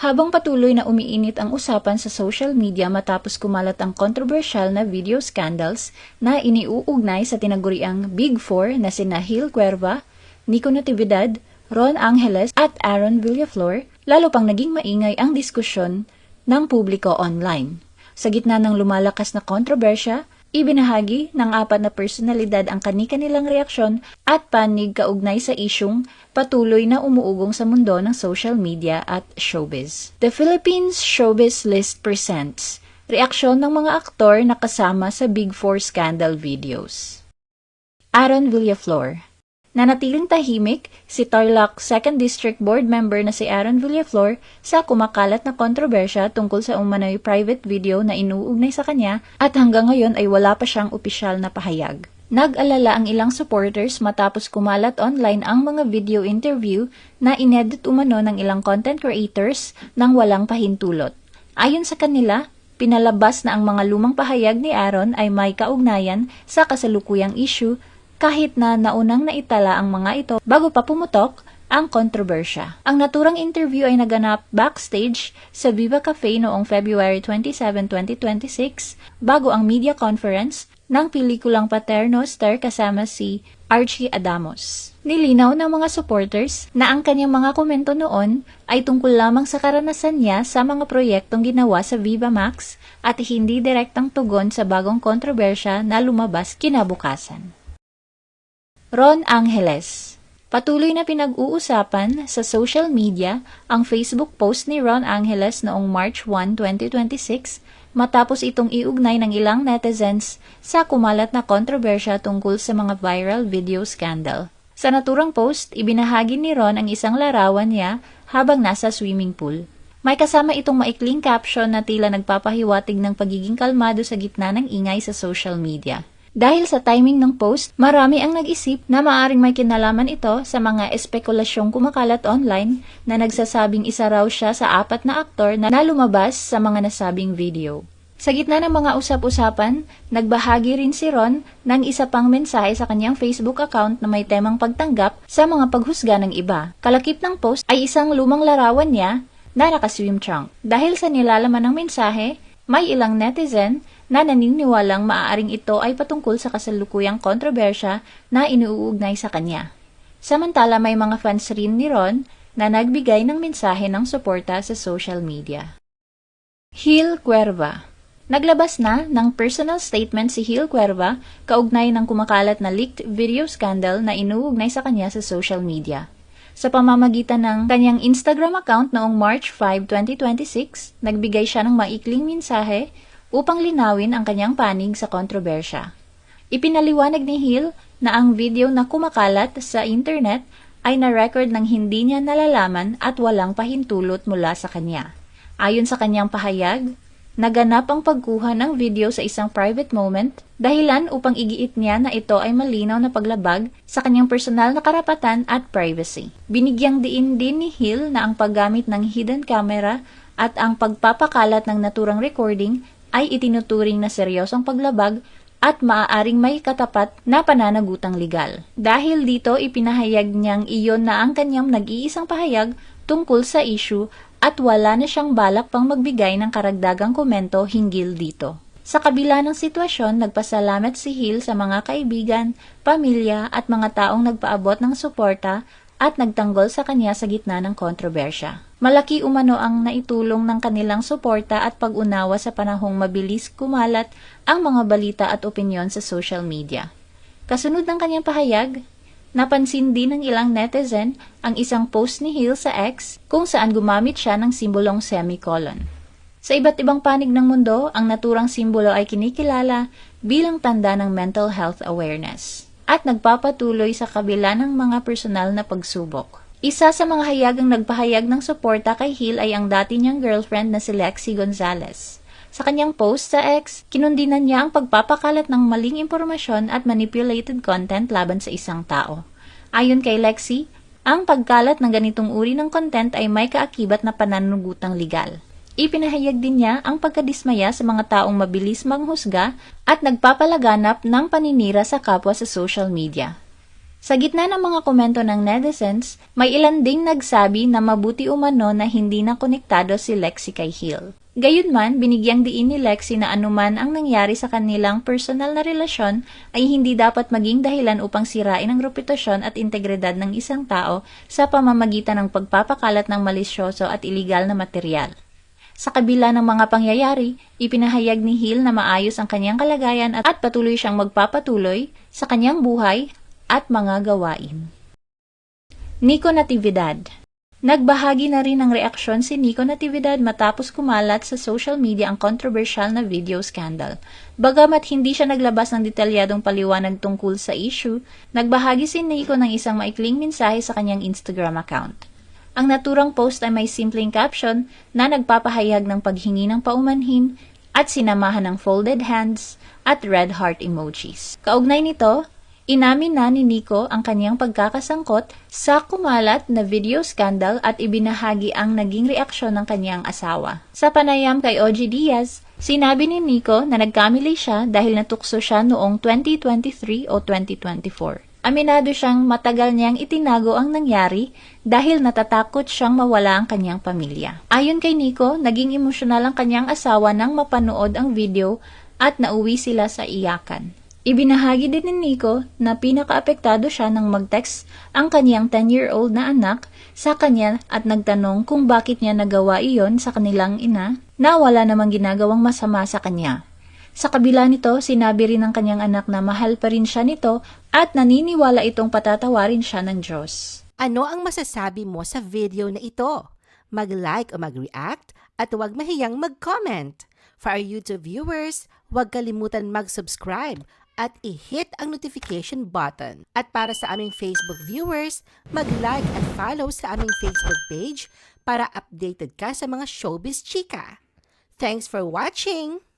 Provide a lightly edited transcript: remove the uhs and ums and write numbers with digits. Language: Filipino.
Habang patuloy na umiinit ang usapan sa social media matapos kumalat ang kontrobersyal na video scandals na iniuugnay sa tinaguriang Big Four na sina Hill Cuerva, Nico Natividad, Ron Angeles at Aaron Villaflor, lalo pang naging maingay ang diskusyon ng publiko online. Sa gitna ng lumalakas na kontrobersya, ibinahagi ng 4 na personalidad ang kani-kanilang reaksyon at panig kaugnay sa isyung patuloy na umuugong sa mundo ng social media at showbiz. The Philippines Showbiz List presents reaksyon ng mga aktor na kasama sa Big Four scandal videos. Aaron Villaflor. Nanatiling tahimik si Tarlac 2nd District Board member na si Aaron Villaflor sa kumakalat na kontrobersya tungkol sa umano'y private video na inuugnay sa kanya at hanggang ngayon ay wala pa siyang opisyal na pahayag. Nag-alala ang ilang supporters matapos kumalat online ang mga video interview na inedit umano ng ilang content creators nang walang pahintulot. Ayon sa kanila, pinalabas na ang mga lumang pahayag ni Aaron ay may kaugnayan sa kasalukuyang issue kahit na naunang naitala ang mga ito bago pa pumutok ang kontrobersya. Ang naturang interview ay naganap backstage sa Viva Cafe noong February 27, 2026 bago ang media conference ng pelikulang Paterno star kasama si Archie Adamos. Nilinaw ng mga supporters na ang kanyang mga komento noon ay tungkol lamang sa karanasan niya sa mga proyektong ginawa sa Viva Max at hindi direktang tugon sa bagong kontrobersya na lumabas kinabukasan. Ron Angeles. Patuloy na pinag-uusapan sa social media ang Facebook post ni Ron Angeles noong March 1, 2026 matapos itong iugnay ng ilang netizens sa kumalat na kontrobersya tungkol sa mga viral video scandal. Sa naturang post, ibinahagi ni Ron ang isang larawan niya habang nasa swimming pool. May kasama itong maikling caption na tila nagpapahiwatig ng pagiging kalmado sa gitna ng ingay sa social media. Dahil sa timing ng post, marami ang nag-isip na maaring may kinalaman ito sa mga espekulasyong kumakalat online na nagsasabing isa raw siya sa 4 na aktor na lumabas sa mga nasabing video. Sa gitna ng mga usap-usapan, nagbahagi rin si Ron ng isa pang mensahe sa kanyang Facebook account na may temang pagtanggap sa mga paghusga ng iba. Kalakip ng post ay isang lumang larawan niya na naka-swim trunk. Dahil sa nilalaman ng mensahe, may ilang netizen na naniniwalang maaaring ito ay patungkol sa kasalukuyang kontrobersya na iniuugnay sa kanya. Samantala may mga fans rin ni Ron na nagbigay ng mensahe ng suporta sa social media. Hill Cuerva. Naglabas na ng personal statement si Hill Cuerva kaugnay ng kumakalat na leaked video scandal na inuugnay sa kanya sa social media. Sa pamamagitan ng kanyang Instagram account noong March 5, 2026, nagbigay siya ng maikling mensahe upang linawin ang kanyang panig sa kontrobersya. Ipinaliwanag ni Hill na ang video na kumakalat sa internet ay na-record ng hindi niya nalalaman at walang pahintulot mula sa kanya. Ayon sa kanyang pahayag, naganap ang pagkuha ng video sa isang private moment, dahilan upang igiit niya na ito ay malinaw na paglabag sa kanyang personal na karapatan at privacy. Binigyang diin din ni Hill na ang paggamit ng hidden camera at ang pagpapakalat ng naturang recording ay itinuturing na seryosong paglabag at maaaring may katapat na pananagutang legal. Dahil dito, ipinahayag niyang iyon na ang kanyang nag-iisang pahayag tungkol sa issue at wala na siyang balak pang magbigay ng karagdagang komento hinggil dito. Sa kabila ng sitwasyon, nagpasalamat si Hill sa mga kaibigan, pamilya at mga taong nagpaabot ng suporta at nagtanggol sa kanya sa gitna ng kontrobersya. Malaki umano ang naitulong ng kanilang suporta at pag-unawa sa panahong mabilis kumalat ang mga balita at opinyon sa social media. Kasunod ng kanyang pahayag, napansin din ng ilang netizen ang isang post ni Hill sa X kung saan gumamit siya ng simbolong semicolon. Sa iba't ibang panig ng mundo, ang naturang simbolo ay kinikilala bilang tanda ng mental health awareness at nagpapatuloy sa kabila ng mga personal na pagsubok. Isa sa mga hayagang nagpahayag ng suporta kay Hill ay ang dati niyang girlfriend na si Lexi Gonzalez. Sa kanyang post sa X, kinundinan niya ang pagpapakalat ng maling impormasyon at manipulated content laban sa isang tao. Ayon kay Lexi, ang pagkalat ng ganitong uri ng content ay may kaakibat na pananugutang legal. Ipinahayag din niya ang pagkadismaya sa mga taong mabilis manghusga at nagpapalaganap ng paninira sa kapwa sa social media. Sa gitna ng mga komento ng netizens, may ilan ding nagsabi na mabuti umano na hindi na konektado si Lexie kay Hill. Gayunman, binigyang diin ni Lexie na anuman ang nangyari sa kanilang personal na relasyon ay hindi dapat maging dahilan upang sirain ang reputasyon at integridad ng isang tao sa pamamagitan ng pagpapakalat ng malisyoso at iligal na material. Sa kabila ng mga pangyayari, ipinahayag ni Hill na maayos ang kanyang kalagayan at patuloy siyang magpapatuloy sa kanyang buhay at mga gawain. Nico Natividad. Nagbahagi na rin ng reaksyon si Nico Natividad matapos kumalat sa social media ang controversial na video scandal. Bagamat hindi siya naglabas ng detalyadong paliwanag tungkol sa issue, nagbahagi si Nico ng isang maikling mensahe sa kanyang Instagram account. Ang naturang post ay may simpleng caption na nagpapahayag ng paghingi ng paumanhin at sinamahan ng folded hands at red heart emojis. Kaugnay nito, inamin na ni Nico ang kanyang pagkakasangkot sa kumalat na video scandal at ibinahagi ang naging reaksyon ng kanyang asawa. Sa panayam kay OG Diaz, sinabi ni Nico na nagkamali siya dahil natukso siya noong 2023 o 2024. Aminado siyang matagal niyang itinago ang nangyari dahil natatakot siyang mawala ang kanyang pamilya. Ayon kay Nico, naging emosyonal ang kanyang asawa nang mapanood ang video at nauwi sila sa iyakan. Ibinahagi din ni Nico na pinakaapektado siya nang mag-text ang kanyang 10-year-old na anak sa kanya at nagtanong kung bakit niya nagawa iyon sa kanilang ina na wala namang ginagawang masama sa kanya. Sa kabila nito, sinabi rin ng kanyang anak na mahal pa rin siya nito at naniniwala itong patatawarin siya ng Diyos. Ano ang masasabi mo sa video na ito? Mag-like o mag-react at huwag mahiyang mag-comment. For our YouTube viewers, huwag kalimutan mag-subscribe at i-hit ang notification button. At para sa aming Facebook viewers, mag-like at follow sa aming Facebook page para updated ka sa mga showbiz chika. Thanks for watching!